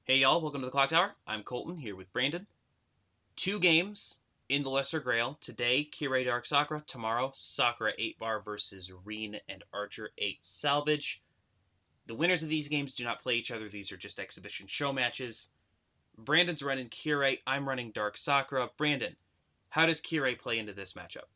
Hey y'all, welcome to the Clock Tower. I'm Colton here with Brandon. Two games in the Lesser Grail. Today, Kirei Dark Sakura. Tomorrow, Sakura 8 Bar versus Reen and Archer 8 Salvage. The winners of these games do not play each other. These are just exhibition show matches. Brandon's running Kirei. I'm running Dark Sakura. Brandon, how does Kirei play into this matchup?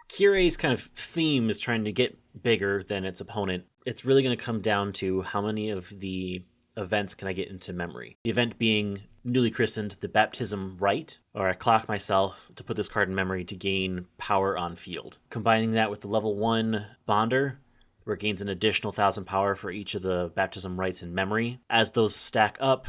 Kirei's kind of theme is trying to get bigger than its opponent. It's really going to come down to how many of the events can I get into memory. The event being newly christened the Baptism Rite, or I clock myself to put this card in memory to gain power on field. Combining that with the level 1 Bonder, where it gains an additional 1,000 power for each of the Baptism Rites in memory. As those stack up,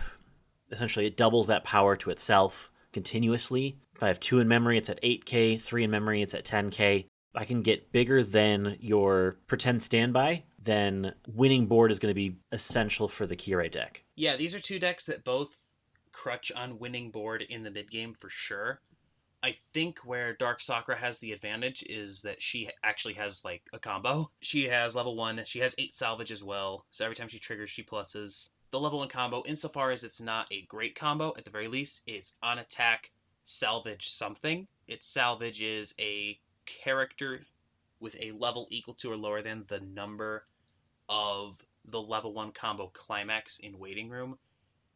essentially it doubles that power to itself continuously. If I have 2 in memory, it's at 8k, 3 in memory, it's at 10k. I can get bigger than your pretend standby, then winning board is going to be essential for the Kirei deck. Yeah, these are two decks that both crutch on winning board in the mid game for sure. I think where Dark Sakura has the advantage is that she actually has like a combo. She has level 1, she has 8 salvage as well, so every time she triggers, she pluses. The level 1 combo, insofar as it's not a great combo, at the very least, it's on attack, salvage something. Its salvage is a character with a level equal to or lower than the number of the level 1 combo climax in Waiting Room.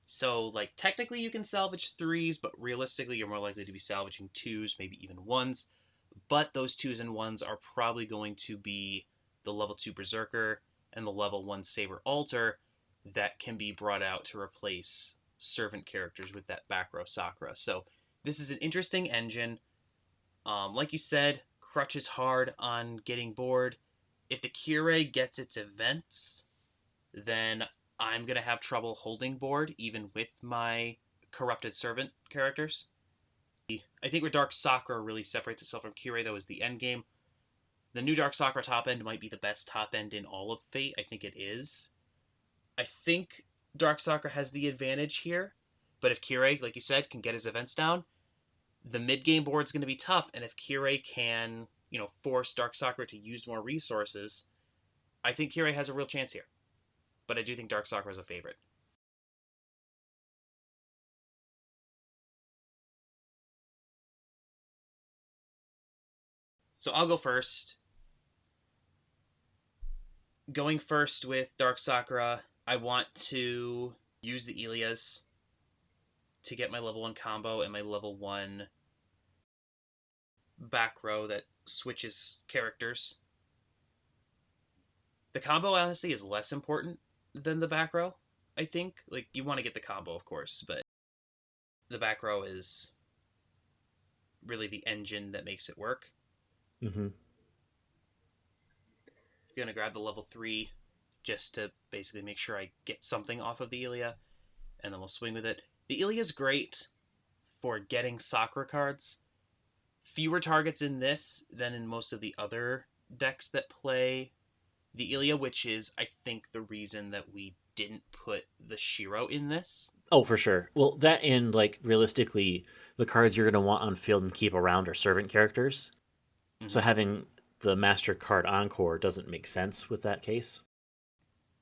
So, like, technically you can salvage 3s, but realistically you're more likely to be salvaging 2s, maybe even 1s. But those 2s and 1s are probably going to be the level 2 Berserker and the level 1 Saber Altar that can be brought out to replace servant characters with that back row Sakura. So, this is an interesting engine. Like you said, crutches hard on getting bored. If the Kirei gets its events, then I'm going to have trouble holding board, even with my corrupted servant characters. I think where Dark Sakura really separates itself from Kirei, though, is the end game. The new Dark Sakura top end might be the best top end in all of Fate. I think it is. I think Dark Sakura has the advantage here, but if Kirei, like you said, can get his events down, the mid-game board's going to be tough, and if Kirei can, force Dark Sakura to use more resources, I think Kirei has a real chance here. But I do think Dark Sakura is a favorite. So I'll go first. Going first with Dark Sakura, I want to use the Ilias to get my level 1 combo and my level 1 back row that switches characters. The combo, honestly, is less important than the back row, I think. Like, you want to get the combo, of course, but the back row is really the engine that makes it work. Mm-hmm. Going to grab the level 3 just to basically make sure I get something off of the Ilia, and then we'll swing with it. The Ilia is great for getting Sakura cards. Fewer targets in this than in most of the other decks that play the Ilia, which is, I think, the reason that we didn't put the Shiro in this. Oh, for sure. Well, that and, like, realistically, the cards you're going to want on field and keep around are servant characters. Mm-hmm. So having the Master card Encore doesn't make sense with that case.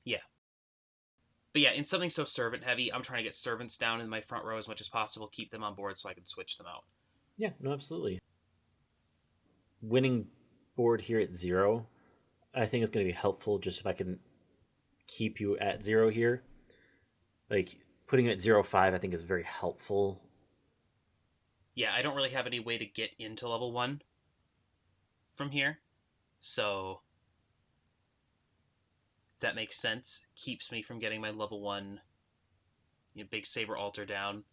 Yeah. But yeah, in something so servant heavy, I'm trying to get servants down in my front row as much as possible, keep them on board so I can switch them out. Yeah, no, absolutely. Winning board here at 0, I think it's going to be helpful just if I can keep you at 0 here. Like, putting you at 0-5, I think is very helpful. Yeah, I don't really have any way to get into level 1 from here, so that makes sense. Keeps me from getting my level 1 big Saber Altar down.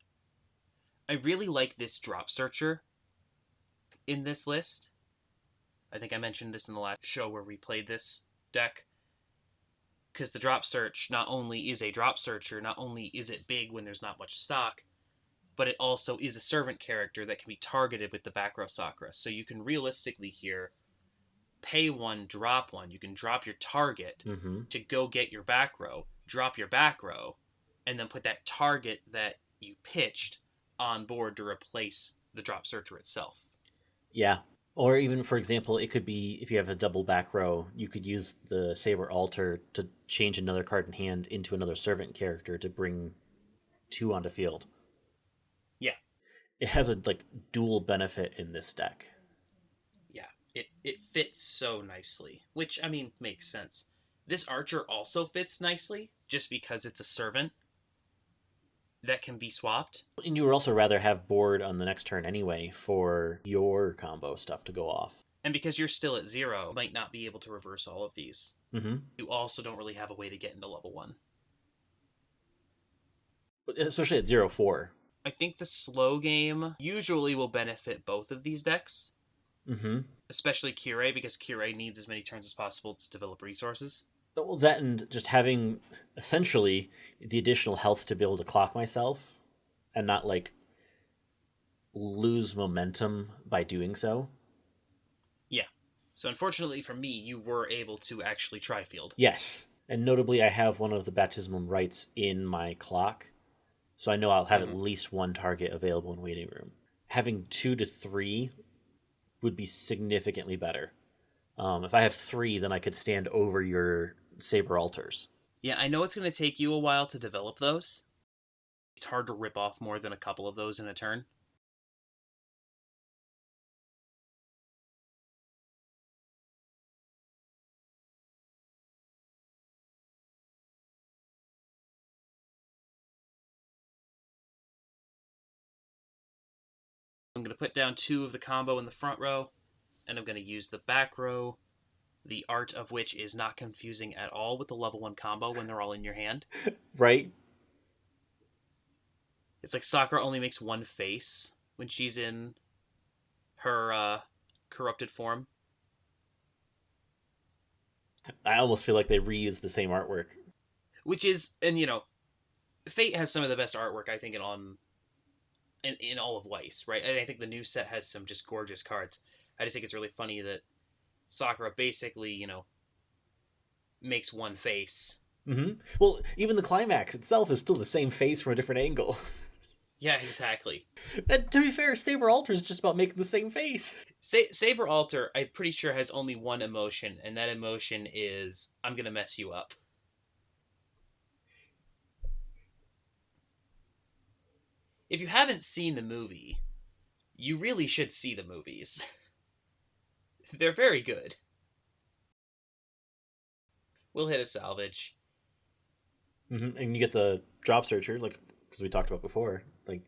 I really like this Drop Searcher in this list. I think I mentioned this in the last show where we played this deck. Because the Drop Search not only is a Drop Searcher, not only is it big when there's not much stock, but it also is a servant character that can be targeted with the back row Sakura. So you can realistically here pay 1, drop 1. You can drop your target to go get your back row, drop your back row, and then put that target that you pitched on board to replace the Drop Searcher itself. Yeah. Or even, for example, it could be, if you have a double back row, you could use the Saber Altar to change another card in hand into another servant character to bring 2 onto field. Yeah. It has a like dual benefit in this deck. Yeah. It fits so nicely, which, I mean, makes sense. This archer also fits nicely, just because it's a servant that can be swapped. And you would also rather have board on the next turn anyway for your combo stuff to go off. And because you're still at 0, you might not be able to reverse all of these. Mm-hmm. You also don't really have a way to get into level 1. But especially at 0-4. I think the slow game usually will benefit both of these decks. Mm-hmm. Especially Kirei, because Kirei needs as many turns as possible to develop resources. Well, that and just having essentially the additional health to be able to clock myself and not like lose momentum by doing so. Yeah. So unfortunately for me, you were able to actually try field. Yes. And notably, I have one of the baptismal rites in my clock, so I know I'll have at least one target available in waiting room. Having 2 to 3 would be significantly better. If I have 3, then I could stand over your saber altars. Yeah, I know it's going to take you a while to develop those. It's hard to rip off more than a couple of those in a turn. I'm going to put down 2 of the combo in the front row, and I'm going to use the back row, the art of which is not confusing at all with the level 1 combo when they're all in your hand. Right? It's like Sakura only makes one face when she's in her corrupted form. I almost feel like they reused the same artwork. Which is, and Fate has some of the best artwork, I think, in all of Weiss, right? I think the new set has some just gorgeous cards. I just think it's really funny that Sakura basically, makes one face. Mm-hmm. Well, even the climax itself is still the same face from a different angle. Yeah, exactly. And to be fair, Saber Alter is just about making the same face. Saber Alter, I'm pretty sure, has only one emotion, and that emotion is, I'm gonna mess you up. If you haven't seen the movie, you really should see the movies. They're very good. We'll hit a salvage. Mm-hmm. And you get the drop searcher, like, because we talked about before. Like,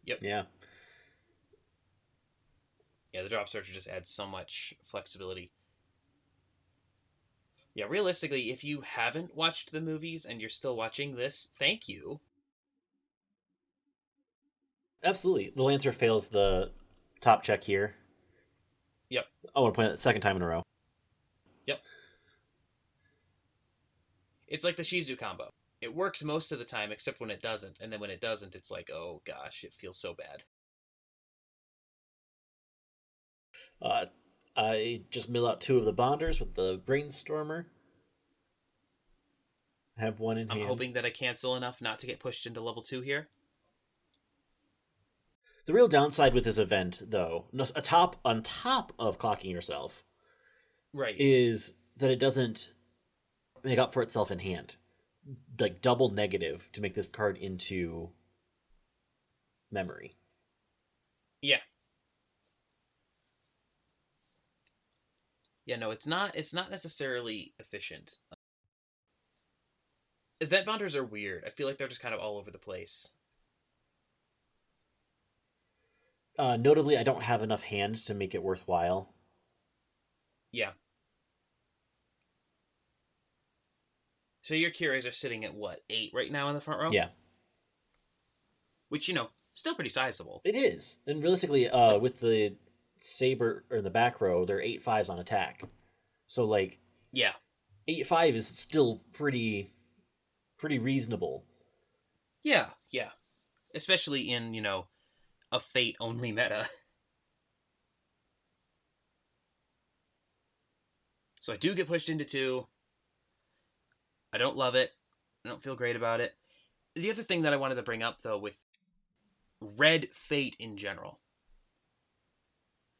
Yep. Yeah. Yeah, the drop searcher just adds so much flexibility. Yeah, realistically, if you haven't watched the movies and you're still watching this, thank you. Absolutely. The Lancer fails the top check here. Yep. I want to point out the second time in a row. Yep. It's like the Shizu combo. It works most of the time, except when it doesn't. And then when it doesn't, it's like, oh gosh, it feels so bad. I just mill out 2 of the bonders with the Brainstormer. I have 1 in hand. I'm hoping that I cancel enough not to get pushed into level 2 here. The real downside with this event, though, on top of clocking yourself, right, is that it doesn't make up for itself in hand. Like double negative to make this card into memory. Yeah. Yeah, no, it's not necessarily efficient. Event bonders are weird. I feel like they're just kind of all over the place. Notably, I don't have enough hand to make it worthwhile. Yeah. So your Kireis are sitting at what, 8 right now in the front row? Yeah. Which, still pretty sizable. It is. And realistically, with the Saber or the back row, they're 8/5s on attack. So like Yeah. 8/5 is still pretty reasonable. Yeah, yeah. Especially in, a Fate-only meta. So I do get pushed into 2. I don't love it. I don't feel great about it. The other thing that I wanted to bring up, though, with Red Fate in general,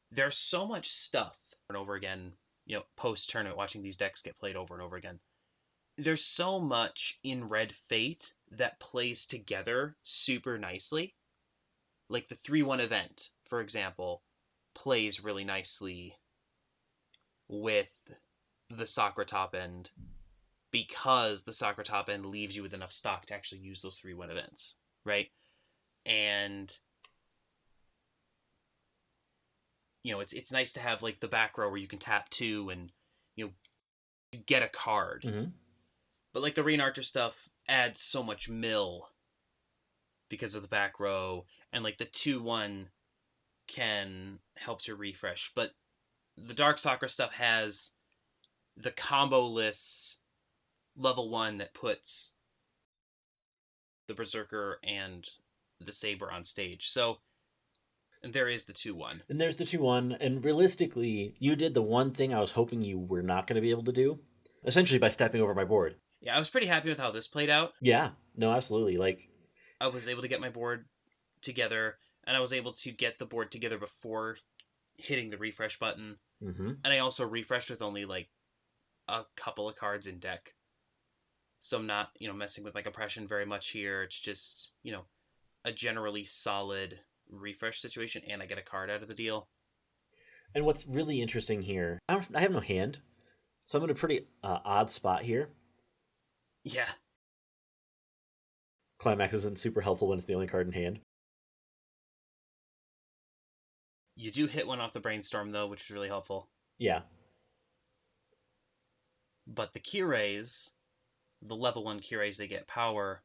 there's so much stuff over and over again, post-tournament, watching these decks get played over and over again. there's so much in Red Fate that plays together super nicely. Like the 3-1 event, for example, plays really nicely with the Sakura top end because the Sakura top end leaves you with enough stock to actually use those 3-1 events, right? And it's nice to have like the back row where you can tap 2 and get a card. Mm-hmm. But like the Rain Archer stuff adds so much mill because of the back row, and like the 2-1 can help to refresh. But the Dark Sakura stuff has the combo lists level 1 that puts the Berserker and the Saber on stage. So and there is the 2-1. And there's the 2-1, and realistically, you did the one thing I was hoping you were not going to be able to do, essentially by stepping over my board. Yeah, I was pretty happy with how this played out. Yeah, no, absolutely. Like, I was able to get my board together, and I was able to get the board together before hitting the refresh button. mm-hmm. And I also refreshed with only like a couple of cards in deck. So I'm not, messing with my compression very much here. It's just, a generally solid refresh situation, and I get a card out of the deal. And what's really interesting here, I have no hand, so I'm in a pretty odd spot here. Yeah. Climax isn't super helpful when it's the only card in hand. You do hit one off the Brainstorm, though, which is really helpful. Yeah. But the Kireis, the level 1 Kireis they get power,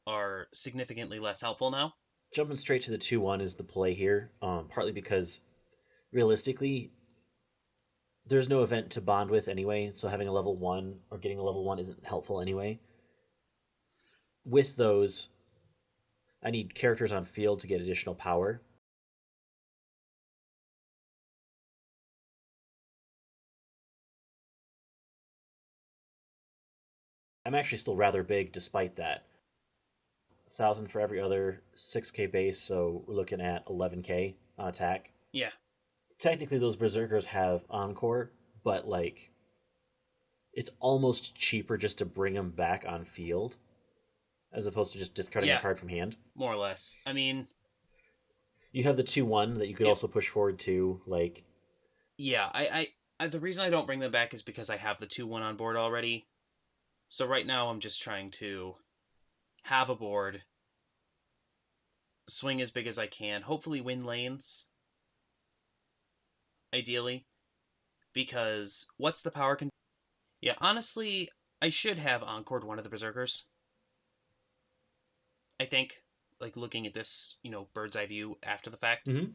are significantly less helpful now. Jumping straight to the 2-1 is the play here, partly because realistically, there's no event to bond with anyway, so having a level 1 or getting a level 1 isn't helpful anyway. With those, I need characters on field to get additional power. I'm actually still rather big despite that. 1,000 for every other, 6k base, so we're looking at 11k on attack. Yeah. Technically, those Berserkers have Encore, but, like, it's almost cheaper just to bring them back on field as opposed to just discarding a card from hand. More or less. I mean, you have the 2-1 that you could also push forward to, like... Yeah, I the reason I don't bring them back is because I have the 2-1 on board already. So right now I'm just trying to have a board, swing as big as I can, hopefully win lanes, ideally, because what's the power Yeah, honestly, I should have encored one of the Berserkers. I think, like, looking at this, bird's eye view after the fact. Mm-hmm.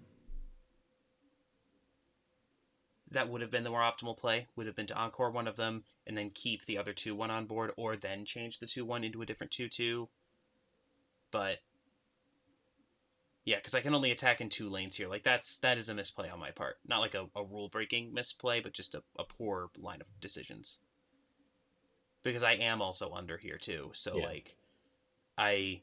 That would have been the more optimal play, would have been to encore one of them and then keep the other 2-1 on board, or then change the 2-1 into a different 2-2. But yeah, because I can only attack in 2 lanes here. Like, that is a misplay on my part. Not like a rule-breaking misplay, but just a poor line of decisions. Because I am also under here, too. So, like, I'm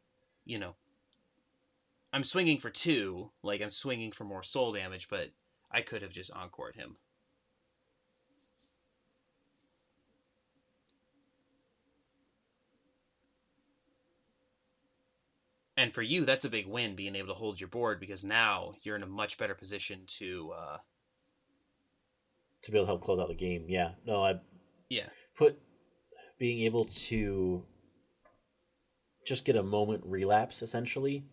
swinging for 2. Like, I'm swinging for more soul damage, but I could have just encored him. And for you, that's a big win, being able to hold your board, because now you're in a much better position to be able to help close out the game. Yeah. No, yeah. Put being able to just get a moment relapse, essentially,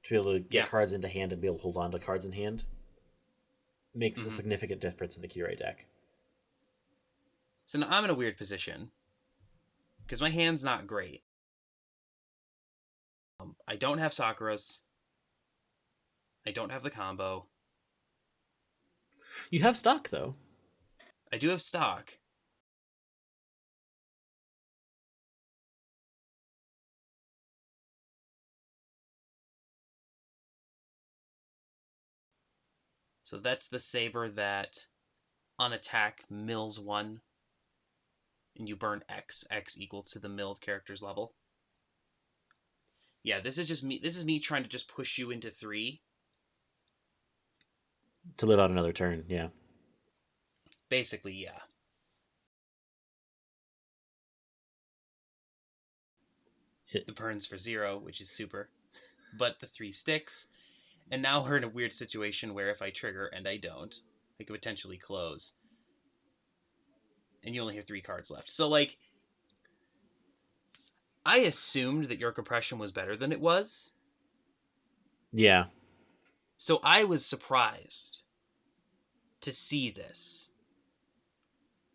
to be able to get cards into hand and be able to hold on to cards in hand, makes a significant difference in the Kirei deck. So now I'm in a weird position, because my hand's not great. I don't have Sakura's. I don't have the combo. You have stock, though. I do have stock. So that's the Saber that on attack mills 1, and you burn X equal to the milled character's level. Yeah, this is me trying to just push you into 3. To live out another turn, yeah. Basically, yeah. the burns for 0, which is super, but the 3 sticks. And now we're in a weird situation where if I trigger and I don't, I could potentially close. And you only have 3 cards left. So, like, I assumed that your compression was better than it was. Yeah. So I was surprised to see this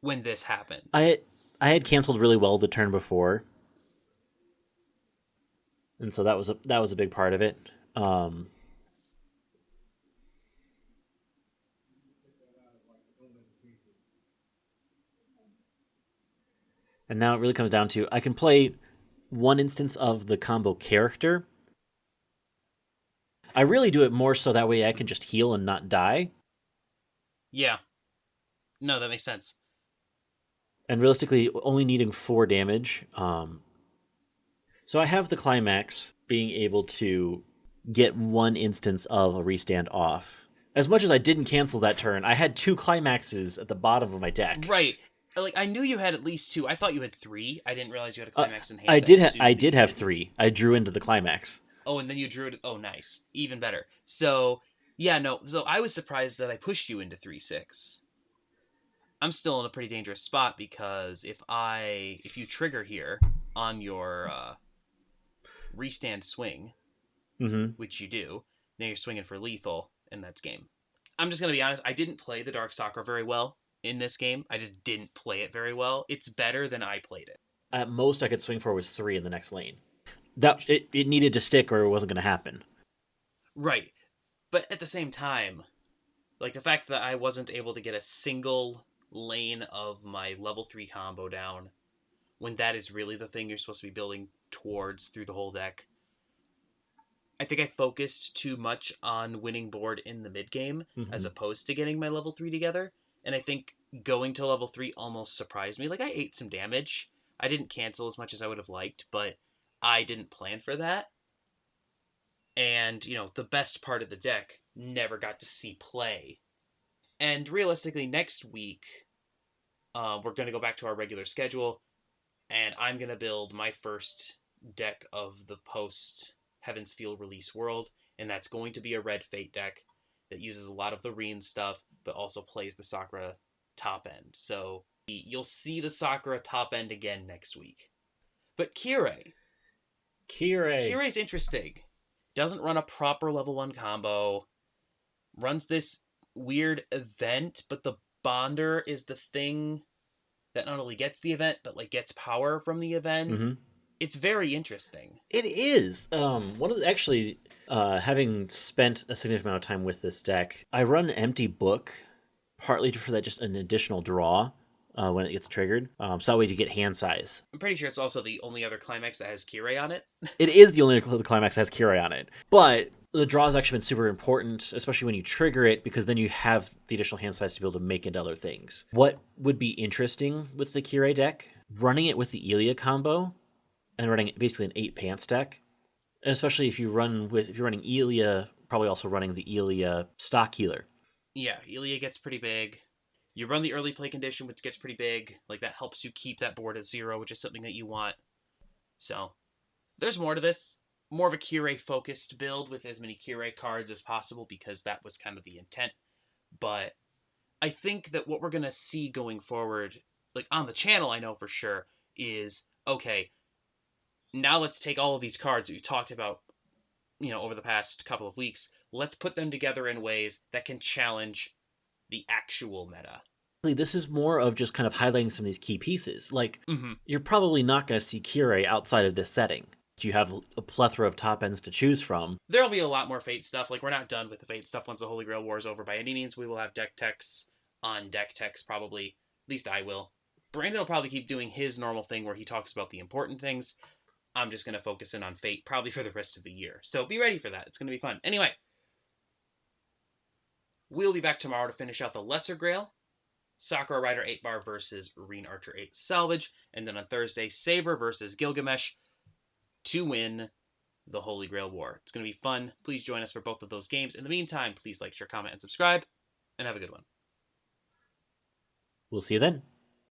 when this happened. I had canceled really well the turn before, and so that was a big part of it. And now it really comes down to I can play one instance of the combo character. I really do it more so that way I can just heal and not die. Yeah. No, that makes sense. And realistically, only needing 4 damage. So I have the climax being able to get one instance of a restand off. As much as I didn't cancel that turn, I had 2 climaxes at the bottom of my deck. Right. Like, I knew you had at least 2. I thought you had 3. I didn't realize you had a climax in hand. I did have 3. I drew into the climax. Oh, and then you drew it. Oh, nice. Even better. So, yeah, no. So I was surprised that I pushed you into 3/6. I'm still in a pretty dangerous spot because if you trigger here on your restand swing, which you do, then you're swinging for lethal, and that's game. I'm just going to be honest. I didn't play the Dark Sakura very well in this game. I just didn't play it very well. It's better than I played it. At most I could swing for was 3 in the next lane. It needed to stick or it wasn't going to happen. Right. But at the same time, like the fact that I wasn't able to get a single lane of my level 3 combo down when that is really the thing you're supposed to be building towards through the whole deck. I think I focused too much on winning board in the mid game as opposed to getting my level 3 together. And I think going to level 3 almost surprised me. Like, I ate some damage. I didn't cancel as much as I would have liked, but I didn't plan for that. And, the best part of the deck never got to see play. And realistically, next week, we're going to go back to our regular schedule, and I'm going to build my first deck of the post-Heaven's Field release world, and that's going to be a red Fate deck that uses a lot of the Reen stuff, but also plays the Sakura top end. So you'll see the Sakura top end again next week. But Kirei's interesting. Doesn't run a proper level 1 combo. Runs this weird event, but the Bonder is the thing that not only gets the event, but like gets power from the event. It's very interesting. It is. Having spent a significant amount of time with this deck, I run an empty book, partly for that just an additional draw when it gets triggered. So that way you get hand size. I'm pretty sure it's also the only other climax that has Kirei on it. It is the only climax that has Kirei on it. But the draw has actually been super important, especially when you trigger it, because then you have the additional hand size to be able to make into other things. What would be interesting with the Kirei deck? Running it with the Elia combo and running basically an 8 pants deck. Especially if you're running Elia, probably also running the Elia stock healer. Yeah, Elia gets pretty big. You run the early play condition, which gets pretty big. Like, that helps you keep that board at 0, which is something that you want. So, there's more to this. More of a Kirei-focused build with as many Kirei cards as possible, because that was kind of the intent. But I think that what we're going to see going forward, like on the channel, I know for sure, is, okay, now let's take all of these cards that we talked about, over the past couple of weeks. Let's put them together in ways that can challenge the actual meta. This is more of just kind of highlighting some of these key pieces. Like, you're probably not going to see Kirei outside of this setting. You have a plethora of top ends to choose from. There'll be a lot more Fate stuff. Like, we're not done with the Fate stuff once the Holy Grail War is over by any means. We will have deck techs on deck techs, probably. At least I will. Brandon will probably keep doing his normal thing where he talks about the important things. I'm just going to focus in on Fate, probably for the rest of the year. So be ready for that. It's going to be fun. Anyway, we'll be back tomorrow to finish out the Lesser Grail. Sakura Rider 8-bar versus Reen Archer 8 Salvage. And then on Thursday, Saber versus Gilgamesh to win the Holy Grail War. It's going to be fun. Please join us for both of those games. In the meantime, please like, share, comment, and subscribe. And have a good one. We'll see you then.